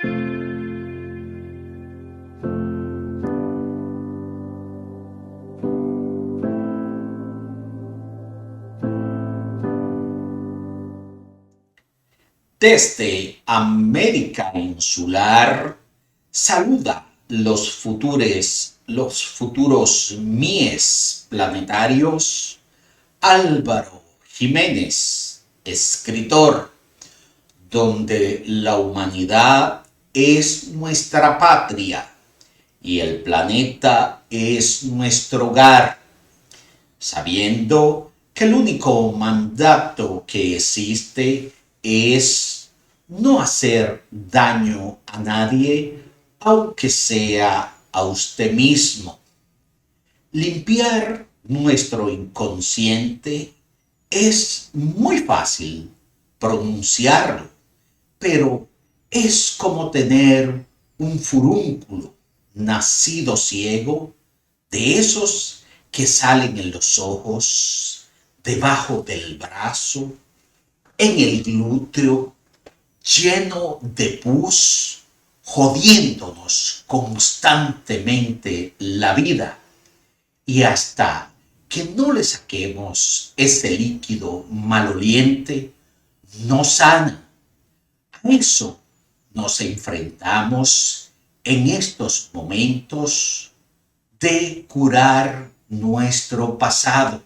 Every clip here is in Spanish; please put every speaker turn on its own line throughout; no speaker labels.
Desde América Insular saluda los futuros mies planetarios Álvaro Jiménez, escritor, donde la humanidad es nuestra patria y el planeta es nuestro hogar, sabiendo que el único mandato que existe es no hacer daño a nadie, aunque sea a usted mismo. Limpiar nuestro inconsciente es muy fácil pronunciarlo, pero es como tener un furúnculo nacido ciego, de esos que salen en los ojos, debajo del brazo, en el glúteo, lleno de pus, jodiéndonos constantemente la vida. Y hasta que no le saquemos ese líquido maloliente, no sana. A eso nos enfrentamos en estos momentos de curar nuestro pasado.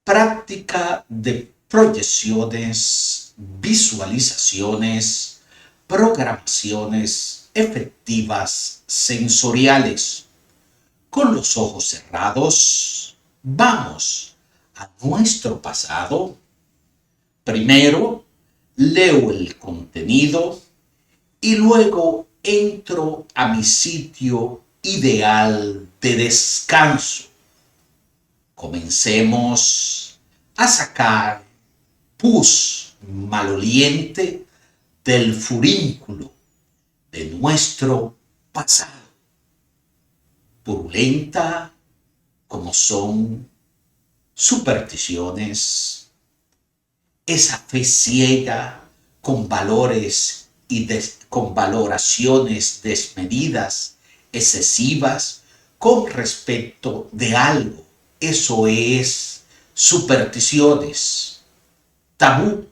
Práctica de proyecciones, visualizaciones, programaciones efectivas sensoriales. Con los ojos cerrados, vamos a nuestro pasado. Primero, leo el contenido y luego entro a mi sitio ideal de descanso. Comencemos a sacar pus maloliente del furúnculo de nuestro pasado, purulenta como son supersticiones, esa fe ciega con valores y con valoraciones desmedidas, excesivas, con respecto de algo. Eso es supersticiones, tabú,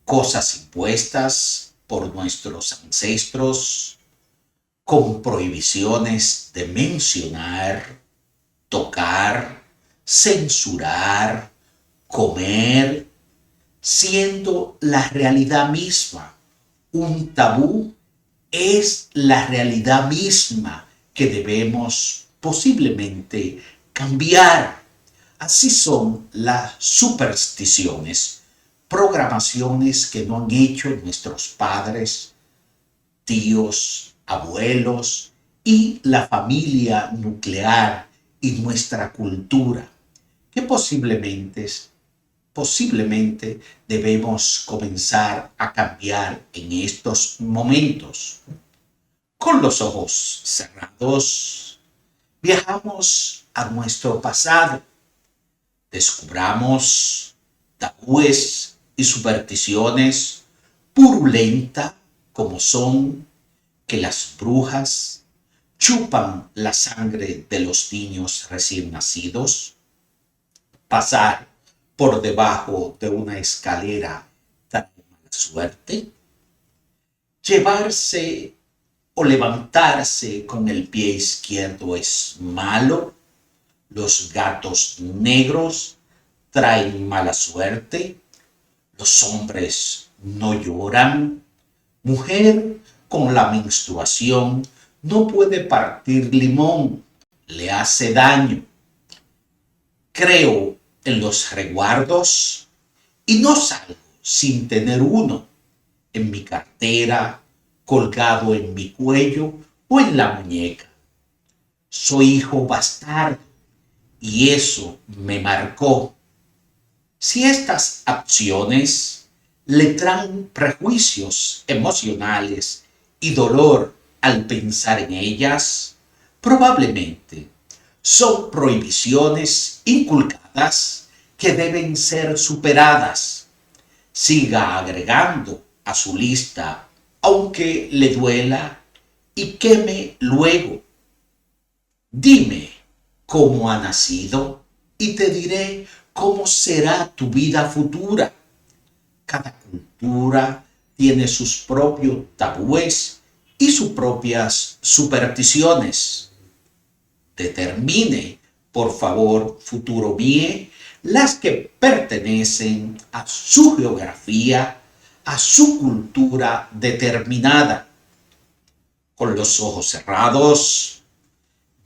cosas impuestas por nuestros ancestros, con prohibiciones de mencionar, tocar, censurar, comer, siendo la realidad misma. Un tabú es la realidad misma que debemos posiblemente cambiar. Así son las supersticiones, programaciones que no han hecho nuestros padres, tíos, abuelos y la familia nuclear y nuestra cultura, que posiblemente debemos comenzar a cambiar en estos momentos. Con los ojos cerrados, viajamos a nuestro pasado, descubramos tabúes y supersticiones purulentas como son que las brujas chupan la sangre de los niños recién nacidos, pasar por debajo de una escalera trae mala suerte, llevarse o levantarse con el pie izquierdo es malo, los gatos negros traen mala suerte, los hombres no lloran, mujer con la menstruación no puede partir limón, le hace daño. Creo en los resguardos y no salgo sin tener uno en mi cartera, colgado en mi cuello o en la muñeca. Soy hijo bastardo y eso me marcó. Si estas acciones le traen prejuicios emocionales y dolor al pensar en ellas, probablemente son prohibiciones inculcadas que deben ser superadas. Siga agregando a su lista aunque le duela y queme luego. Dime cómo ha nacido y te diré cómo será tu vida futura. Cada cultura tiene sus propios tabúes y sus propias supersticiones. Determine, por favor, futuro mío, las que pertenecen a su geografía, a su cultura determinada. Con los ojos cerrados,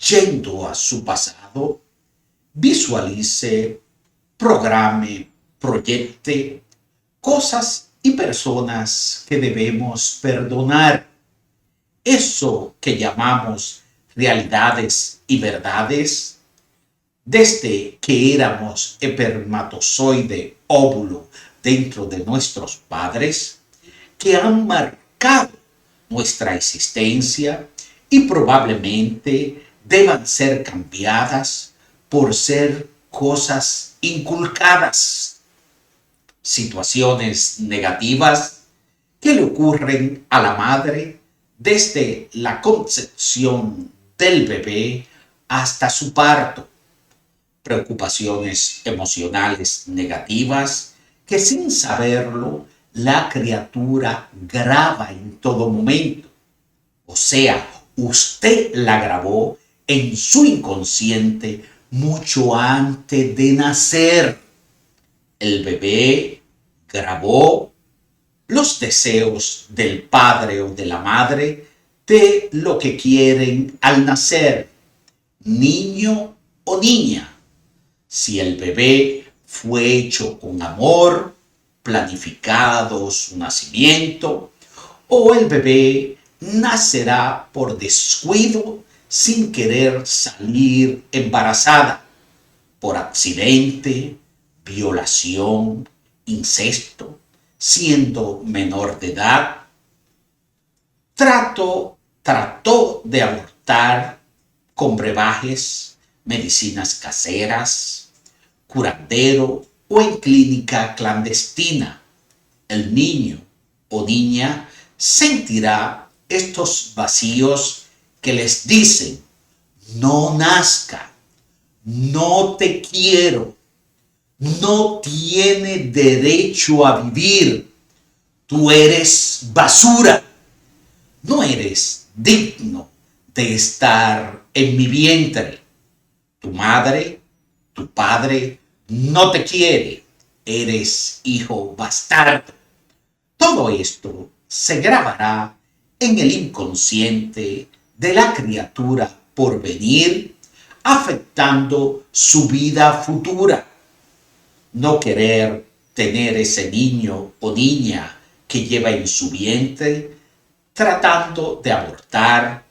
yendo a su pasado, visualice, programe, proyecte cosas y personas que debemos perdonar. Eso que llamamos realidades y verdades, desde que éramos espermatozoide óvulo dentro de nuestros padres, que han marcado nuestra existencia y probablemente deban ser cambiadas por ser cosas inculcadas, situaciones negativas que le ocurren a la madre desde la concepción del bebé hasta su parto, preocupaciones emocionales negativas que sin saberlo la criatura graba en todo momento. O sea, usted la grabó en su inconsciente mucho antes de nacer. El bebé grabó los deseos del padre o de la madre de lo que quieren al nacer, niño o niña. Si el bebé fue hecho con amor, planificado su nacimiento, o el bebé nacerá por descuido sin querer salir embarazada, por accidente, violación, incesto, siendo menor de edad. Trató de abortar con brebajes, medicinas caseras, curandero o en clínica clandestina. El niño o niña sentirá estos vacíos que les dicen: no nazca, no te quiero, no tiene derecho a vivir, tú eres basura, no eres digno de estar en mi vientre. Tu madre, tu padre no te quiere, eres hijo bastardo. Todo esto se grabará en el inconsciente de la criatura por venir, afectando su vida futura. No querer tener ese niño o niña que lleva en su vientre, tratando de abortar,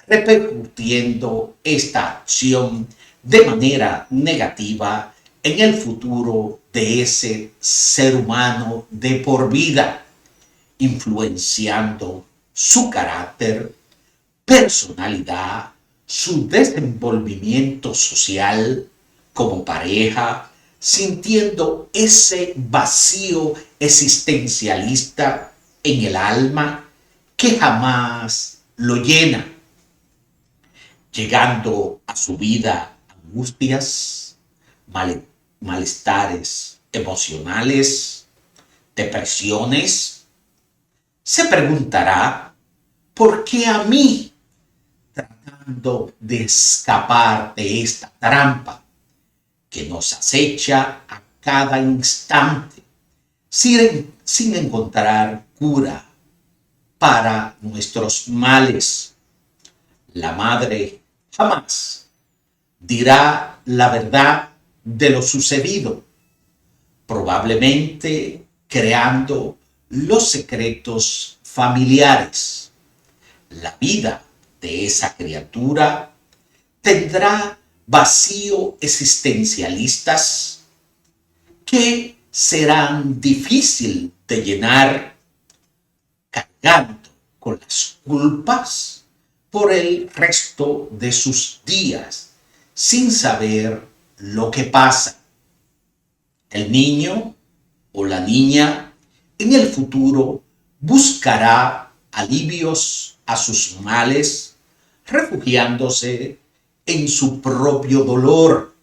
repercutiendo esta acción de manera negativa en el futuro de ese ser humano de por vida, influenciando su carácter, personalidad, su desenvolvimiento social como pareja, sintiendo ese vacío existencialista en el alma que jamás lo llena, llegando a su vida angustias, malestares emocionales, depresiones. Se preguntará: ¿por qué a mí? Tratando de escapar de esta trampa que nos acecha a cada instante, sin encontrar cura para nuestros males. La madre jamás dirá la verdad de lo sucedido, probablemente creando los secretos familiares. La vida de esa criatura tendrá vacío existencialistas que serán difícil de llenar, cargando con las culpas por el resto de sus días, sin saber lo que pasa. El niño o la niña en el futuro buscará alivios a sus males, refugiándose en su propio dolor,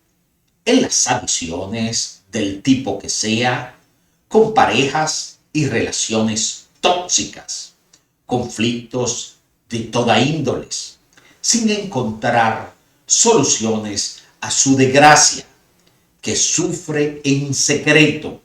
en las adiciones del tipo que sea, con parejas y relaciones tóxicas, conflictos de toda índole, sin encontrar soluciones a su desgracia, que sufre en secreto